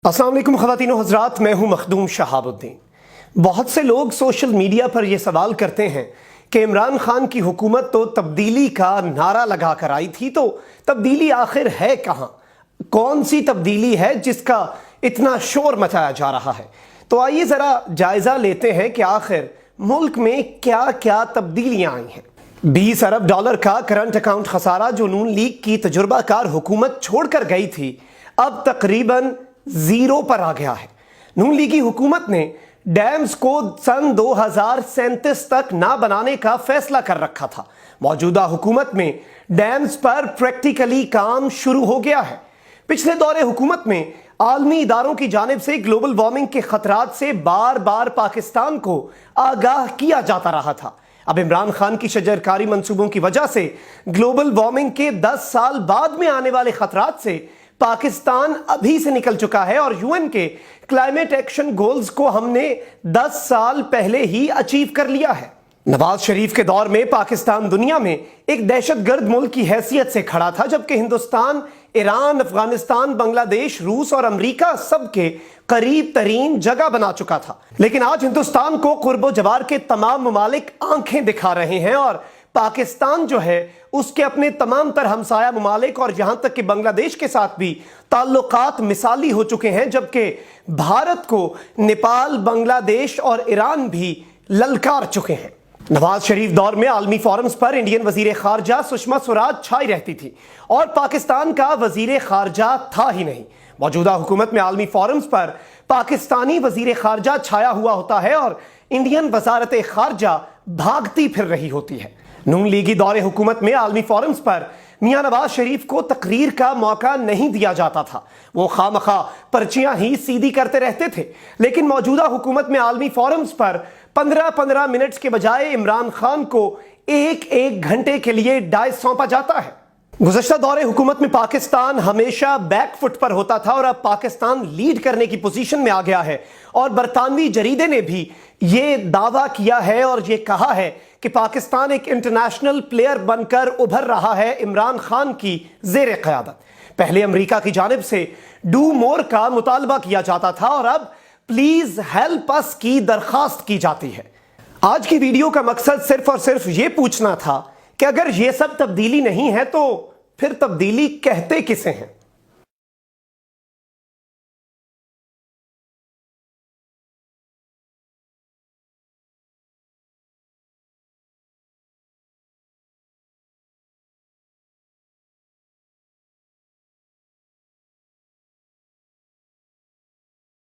السلام علیکم خواتین و حضرات، میں ہوں مخدوم شہاب الدین۔ بہت سے لوگ سوشل میڈیا پر یہ سوال کرتے ہیں کہ عمران خان کی حکومت تو تبدیلی کا نعرہ لگا کر آئی تھی، تو تبدیلی آخر ہے کہاں؟ کون سی تبدیلی ہے جس کا اتنا شور مچایا جا رہا ہے؟ تو آئیے ذرا جائزہ لیتے ہیں کہ آخر ملک میں کیا کیا تبدیلیاں آئی ہیں۔ $20 ارب کا کرنٹ اکاؤنٹ خسارہ جو نون لیگ کی تجربہ کار حکومت چھوڑ کر گئی تھی، اب تقریباً زیرو پر آ گیا ہے۔ نون لیگی حکومت نے ڈیمز کو سن 2037 تک نہ بنانے کا فیصلہ کر رکھا تھا۔ موجودہ حکومت میں ڈیمز پر پریکٹیکلی کام شروع ہو گیا ہے۔ پچھلے دور حکومت میں عالمی اداروں کی جانب سے گلوبل وارمنگ کے خطرات سے بار بار پاکستان کو آگاہ کیا جاتا رہا تھا۔ اب عمران خان کی شجرکاری منصوبوں کی وجہ سے گلوبل وارمنگ کے 10 سال بعد میں آنے والے خطرات سے پاکستان ابھی سے نکل چکا ہے، اور UN کے کلائمیٹ ایکشن گولز کو ہم نے 10 سال پہلے ہی اچیو کر لیا ہے۔ نواز شریف کے دور میں پاکستان دنیا میں ایک دہشت گرد ملک کی حیثیت سے کھڑا تھا، جبکہ ہندوستان، ایران، افغانستان، بنگلہ دیش، روس اور امریکہ سب کے قریب ترین جگہ بنا چکا تھا۔ لیکن آج ہندوستان کو قرب و جوار کے تمام ممالک آنکھیں دکھا رہے ہیں، اور پاکستان جو ہے اس کے اپنے تمام تر ہمسایہ ممالک اور یہاں تک کہ بنگلہ دیش کے ساتھ بھی تعلقات مثالی ہو چکے ہیں، جبکہ بھارت کو نیپال، بنگلہ دیش اور ایران بھی للکار چکے ہیں۔ نواز شریف دور میں عالمی فورمز پر انڈین وزیر خارجہ سشما سوراج چھائی رہتی تھی، اور پاکستان کا وزیر خارجہ تھا ہی نہیں۔ موجودہ حکومت میں عالمی فورمز پر پاکستانی وزیر خارجہ چھایا ہوا ہوتا ہے، اور انڈین وزارت خارجہ بھاگتی پھر رہی ہوتی ہے۔ نون لیگی دور حکومت میں عالمی فورمز پر میاں نواز شریف کو تقریر کا موقع نہیں دیا جاتا تھا، وہ خواہ پرچیاں ہی سیدھی کرتے رہتے تھے۔ لیکن موجودہ حکومت میں عالمی فورمز پر 15 منٹس کے بجائے عمران خان کو ایک گھنٹے کے لیے ڈائس سونپا جاتا ہے۔ گزشتہ دور حکومت میں پاکستان ہمیشہ بیک فٹ پر ہوتا تھا، اور اب پاکستان لیڈ کرنے کی پوزیشن میں آ گیا ہے، اور برطانوی جریدے نے بھی یہ دعویٰ کیا ہے اور یہ کہا ہے کہ پاکستان ایک انٹرنیشنل پلیئر بن کر ابھر رہا ہے عمران خان کی زیر قیادت۔ پہلے امریکہ کی جانب سے ڈو مور کا مطالبہ کیا جاتا تھا، اور اب پلیز ہیلپ اس کی درخواست کی جاتی ہے۔ آج کی ویڈیو کا مقصد صرف اور صرف یہ پوچھنا تھا کہ اگر یہ سب تبدیلی نہیں ہے تو پھر تبدیلی کہتے کسے ہیں؟